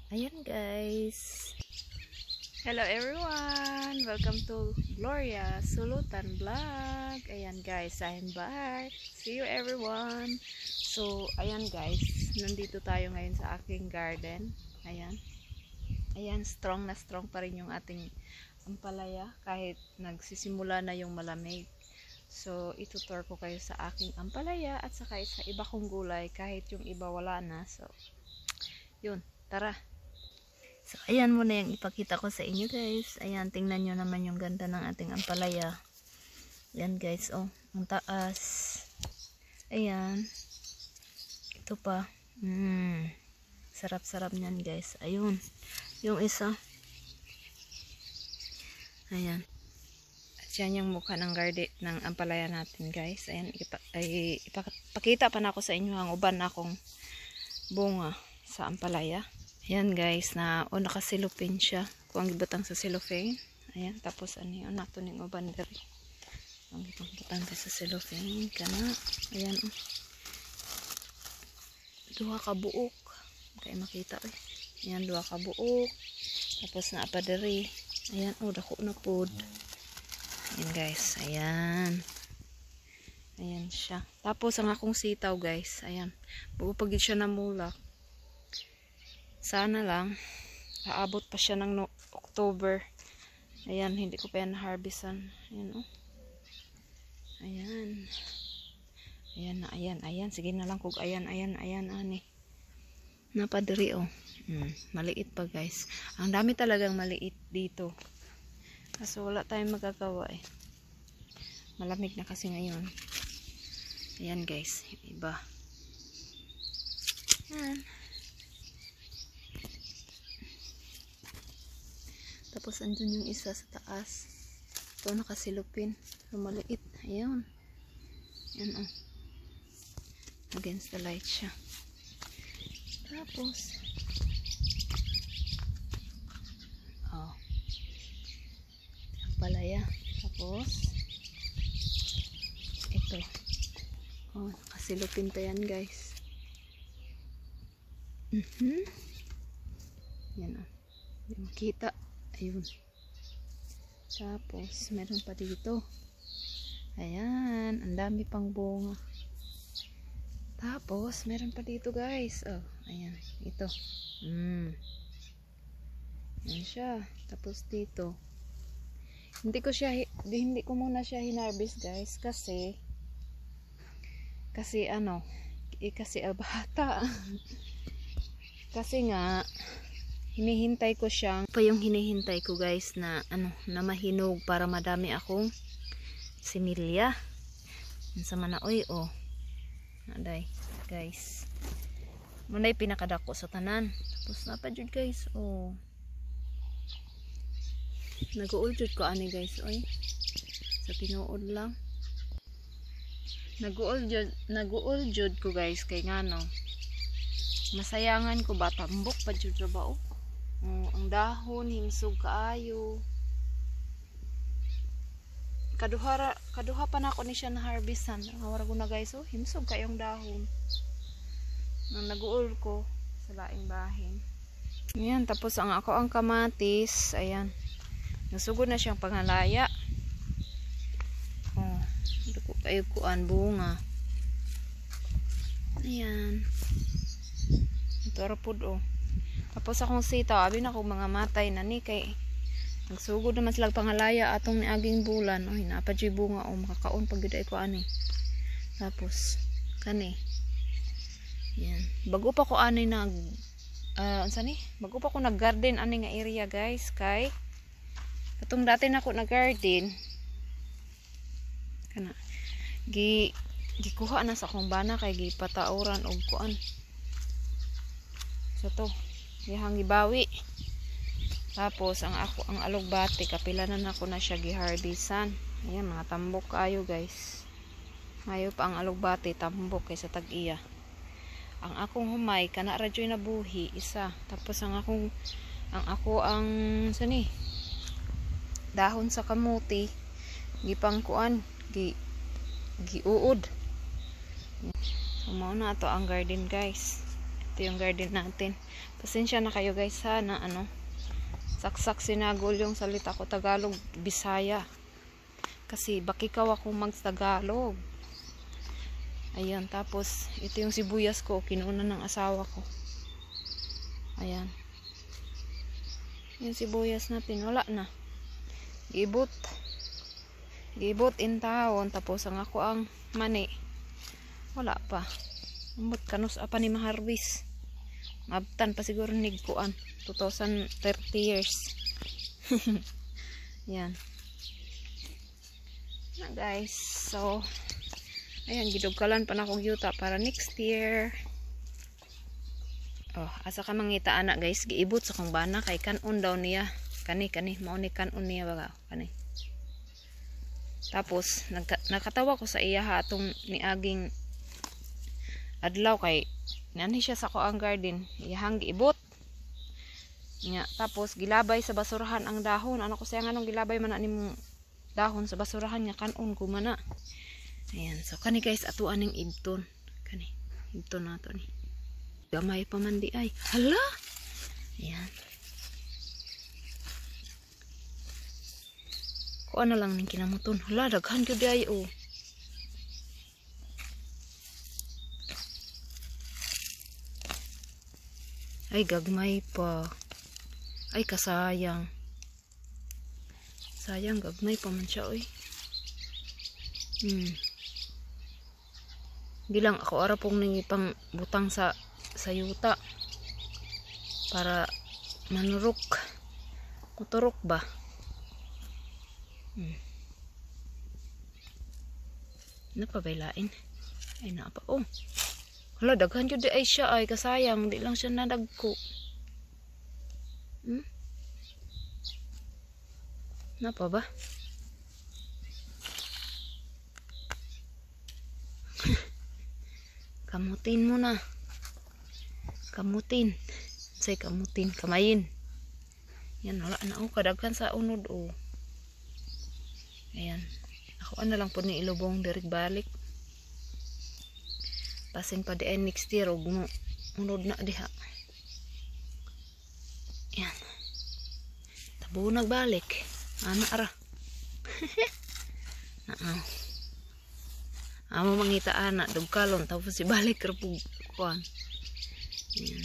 Ayan guys. Hello everyone. Welcome to Gloria Sulutan Vlog. Ayan guys, I'm back. See you everyone. So, ayan guys, nandito tayo ngayon sa aking garden. Ayan. Ayan, strong na strong pa rin yung ating ampalaya kahit nagsisimula na yung malamig. So, itutur ko kayo sa aking ampalaya at saka sa iba kong gulay kahit yung iba wala na. So, yun, tara. So, ayan muna yung ipakita ko sa inyo guys. Ayan, tingnan nyo naman yung ganda ng ating ampalaya. Ayan guys, oh, ang taas. Ayan. Ito pa. Sarap-sarap nyan guys. Ayun. Yung isa. Ayan. At yan yung mukha ng garden ng ampalaya natin guys. Ayan, ipakita pa na ako sa inyo ang uban na akong bunga sa ampalaya. Ayan guys, nakasilupin siya. Kung ang gibutang sa cellophane. Ayan, tapos ano yun, nato ning uban diri. Ang gibutang sa cellophane, kana. Ayan, duha ka buok. Kaya makita eh. Ayan, duha ka buok. Tapos na pa diri. Ayan, dako na pod. Ayan guys, ayan. Ayan siya. Tapos ang akong sitaw guys, ayan. Bago pagid siya namulak. Sana lang aabot pa siya ng October. Ayan, hindi ko pa yan harvestan. Ayan, oh. Ayan. Ayan na, ayan. Sige na lang kung ayan, ani. Napadiri, oh. Maliit pa, guys. Ang dami talagang maliit dito. Kaso wala tayong magagawa, eh. Malamig na kasi ngayon. Ayan, guys. Yung iba. Ayan. Tapos andun yung isa sa taas. Ito nakasilupin. Maliit. Ayan. Ayan, oh. Against the light siya. Tapos ang palaya. Tapos ito. Nakasilupin pa yan guys. Yan, oh. Hindi makita. Ayun. Tapos, meron pa dito. Ayan. Ang dami pang bunga. Tapos, meron pa dito guys. Oh, ayan. Ito. Ayan siya. Tapos dito. Hindi ko muna siya hinarvest guys. Kasi bata. Kasi nga, hinihintay ko siyang hinihintay ko guys na na mahinog para madami akong similya sa manaoy, oh. Aday guys, munay pinakadako sa tanan. Tapos napadjud guys, oh. Nag-uuljud ko ani guys, oy. Sa tinuod lang. Nag-uuljud ko guys kay ngano. Masayangan ko ba tambok pa jud ba, oh. Ang dahon himsog kaayo. Kaduha pa na ako ni siya na harvestan. Awara ko na guys, oh, himsog kayong dahon. Nang naguol ko sa laing bahin. Ayan, tapos ang kamatis, ayan. Nasugod na siyang panghalaya. Oh, dako kayo kuan bunga. Ayan. Ito rapod, oh. Tapos akong sitaw, abi na akong mga matay na ni kay nagsugod naman silang panghalaya atong niaging bulan. Oh, hinapadyoy bunga, oh, makakaon pag giday ko ani. Tapos kani. Yan. Bago pa ko ani bago pa ko nag-garden ani nga area guys, kay katong dati na ako nag-garden. Kana gikuha na sa akong bana kay gipatauran og kuan. So to yahang gibawi. Tapos ang alugbati kapilanan ako na siya giharvestan. Ayan, mga tambok kayo guys. Ngayon pa ang alugbati tambok kaysa tag-iya. Ang akong humay kana radyoy na buhi isa. Tapos ang dahon sa kamuti gipangkuan giuod. So mao na ato ang garden guys. Ito yung garden natin. Pasensya na kayo guys ha na saksak sinagol yung salita ko, Tagalog, Bisaya. Kasi bakikaw ako mag-Tagalog. Ayan, tapos ito yung sibuyas ko, kinuuna ng asawa ko. Ayan. Yung sibuyas natin, wala na. Gibot in taon, tapos ang ako ang mani. Wala pa. Ambot kanus apa ni maharbis. Mabtan pa siguro nigkuan 2030 years. Yan na guys, so ayan, gidugkalan pa na akong yuta para next year. Asa ka mangita anak guys, giibot sa kong bana kay kanon daw niya, kani mao ni kanon niya baga kani. Tapos nakatawa ko sa iya ha atong niaging adlaw kay nani siya sa ko ang garden, iyahang giibot nya. Tapos gilabay sa basurahan ang dahon. Ano ko siya nga nung gilabay man na nimong dahon sa basurahan nya, kanon ko man na. Ayan, so kani guys atuan ning idton, kani idton nato ni gamay pa man di ay hala. Ayan, ko ano lang ning kinamuton, hala daghan gyud ay ay gagmay pa. Ay kasayang. Sayang gagmay pa man siya oy. Gilang ako ara pong nangipang butang sa yuta para manurok. Kuturok ba? Napabailain. Ay naapa hala daghan jud di ay siya ay kasayang di lang siya nadagko. Napa ba? Kamutin mo na. Kamutin. Say kamutin, kamayin. Yan wala na kadaghan sa unod Ayan. Ako na lang po ni ilubong direk balik. Pasin pa di ay next year unod na diha. Yan. Tabo nagbalik. Ana ara. Amo mangita ana dugkalon tapos si balik ra pug kuan. Yan.